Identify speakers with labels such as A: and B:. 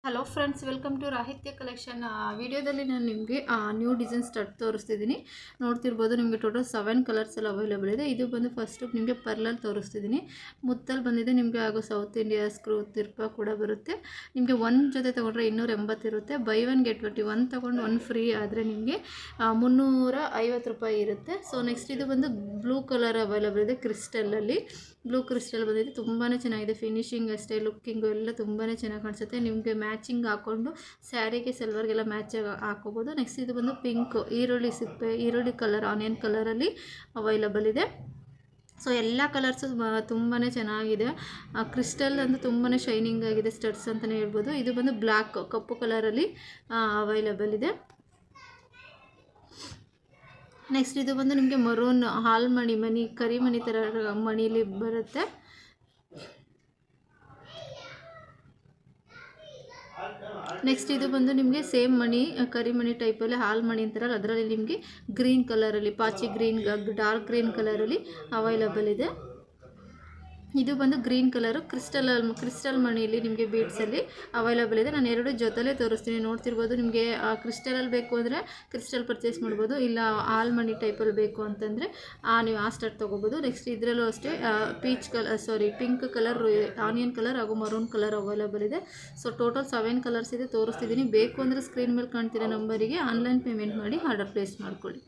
A: Hello friends, welcome to Rahitya collection. ವಿಡಿಯೋದಲ್ಲಿ ನಾನು ನಿಮಗೆ ನ್ಯೂ ಡಿಸೈನ್ ಸ್ಟಡ್ ತೋರಿಸ್ತಿದ್ದೀನಿ. ನೋಡ್ತಿರ್ಬೋದು, ನಿಮಗೆ ಟೋಟಲ್ 7 ಕಲರ್ಸ್ ಎಲ್ಲ ಅವೈಲೇಬಲ್ ಇದೆ. ಇದು ಬಂದು ಫಸ್ಟು ನಿಮಗೆ ಪರ್ಲಲ್ಲಿ ತೋರಿಸ್ತಿದ್ದೀನಿ. ಮುತ್ತಲ್ಲಿ ಬಂದಿದೆ ನಿಮಗೆ, ಹಾಗೂ ಸೌತ್ ಇಂಡಿಯಾ ಸ್ಕ್ರೂ ತಿರ್ಪ ಕೂಡ ಬರುತ್ತೆ. ನಿಮಗೆ ಒಂದು ಜೊತೆ ತೊಗೊಂಡ್ರೆ 280 ಇರುತ್ತೆ. ಬೈ ಒನ್ ಗೆಟ್ 1 ತೊಗೊಂಡು 1 ಫ್ರೀ ಆದರೆ ನಿಮಗೆ 350 ರೂಪಾಯಿ ಇರುತ್ತೆ. ಸೊ ನೆಕ್ಸ್ಟ್ ಇದು ಬಂದು ಬ್ಲೂ ಕಲರ್ ಅವೈಲೇಬಲ್ ಇದೆ. ಕ್ರಿಸ್ಟಲಲ್ಲಿ ಬ್ಲೂ ಕ್ರಿಸ್ಟಲ್ ಬಂದಿದೆ. ತುಂಬಾ ಚೆನ್ನಾಗಿದೆ. ಫಿನಿಶಿಂಗ್ ಅಷ್ಟೇ, ಲುಕ್ಕಿಂಗು ಎಲ್ಲ ತುಂಬಾ ಚೆನ್ನಾಗಿ ಕಾಣಿಸುತ್ತೆ. ನಿಮಗೆ ಮ್ಯಾಚಿಂಗ್ ಹಾಕ್ಕೊಂಡು ಸ್ಯಾರಿಗೆ ಸಲ್ವಾರ್ಗೆಲ್ಲ ಮ್ಯಾಚಾಗಿ ಹಾಕೋಬೋದು. ನೆಕ್ಸ್ಟ್ ಇದು ಬಂದು ಪಿಂಕ್ ಈರುಳ್ಳಿ ಸಿಪ್ಪೆ, ಈರುಳ್ಳಿ ಕಲರ್, ಆನಿಯನ್ ಕಲರಲ್ಲಿ ಅವೈಲಬಲ್ ಇದೆ. ಸೊ ಎಲ್ಲ ಕಲರ್ಸು ತುಂಬಾ ಚೆನ್ನಾಗಿದೆ. ಕ್ರಿಸ್ಟಲ್ ಅಂದರೆ ತುಂಬಾ ಶೈನಿಂಗ್ ಆಗಿದೆ ಸ್ಟಡ್ಸ್ ಅಂತಲೇ ಹೇಳ್ಬೋದು. ಇದು ಬಂದು ಬ್ಲ್ಯಾಕ್ ಕಪ್ಪು ಕಲರಲ್ಲಿ ಅವೈಲಬಲ್ ಇದೆ. ನೆಕ್ಸ್ಟ್ ಇದು ಬಂದು ನಿಮಗೆ ಮರೂನ್ ಹಾಲ್ ಮಣಿ ಕರಿಮಣಿ ಥರ ಮಣಿಲಿ ಬರುತ್ತೆ. ನೆಕ್ಸ್ಟ್ ಇದು ಬಂದು ನಿಮಗೆ ಸೇಮ್ ಮಣಿ, ಕರಿಮಣಿ ಟೈಪಲ್ಲಿ ಹಾಲ್ ಮಣಿ ಅಂತಾರಲ್ಲ, ಅದರಲ್ಲಿ ನಿಮಗೆ ಗ್ರೀನ್ ಕಲರಲ್ಲಿ, ಪಾಚಿ ಗ್ರೀನ್, ಡಾರ್ಕ್ ಗ್ರೀನ್ ಕಲರಲ್ಲಿ ಅವೈಲಬಲ್ ಇದೆ. ಇದು ಬಂದು ಗ್ರೀನ್ ಕಲರು ಕ್ರಿಸ್ಟಲ್ ಮಣಿಯಲ್ಲಿ ನಿಮಗೆ ಬೀಡ್ಸಲ್ಲಿ ಅವೈಲಬಲ್ ಇದೆ. ನಾನು ಎರಡು ಜೊತೆಲೇ ತೋರಿಸ್ತೀನಿ. ನೋಡ್ತಿರ್ಬೋದು, ನಿಮಗೆ ಕ್ರಿಸ್ಟಲಲ್ಲಿ ಬೇಕು ಅಂದರೆ ಕ್ರಿಸ್ಟಲ್ ಪರ್ಚೇಸ್ ಮಾಡ್ಬೋದು, ಇಲ್ಲ ಹಾಲ್ ಮಣಿ ಟೈಪಲ್ಲಿ ಬೇಕು ಅಂತಂದರೆ ನೀವು ಆ ಸ್ಟಡ್ ತೊಗೋಬೋದು. ನೆಕ್ಸ್ಟ್ ಇದರಲ್ಲೂ ಅಷ್ಟೇ ಪಿಂಕ್ ಕಲರ್, ಆನಿಯನ್ ಕಲರ್ ಹಾಗೂ ಮರೂನ್ ಕಲರ್ ಅವೈಲಬಲ್ ಇದೆ. ಸೊ ಟೋಟಲ್ 7 ಕಲರ್ಸ್ ಇದೆ, ತೋರಿಸ್ತಿದ್ದೀನಿ. ಬೇಕು ಅಂದರೆ ಸ್ಕ್ರೀನ್ ಮೇಲೆ ಕಾಣ್ತಿರೋ ನಂಬರಿಗೆ ಆನ್ಲೈನ್ ಪೇಮೆಂಟ್ ಮಾಡಿ ಆರ್ಡರ್ ಪ್ಲೇಸ್ ಮಾಡ್ಕೊಳ್ಳಿ.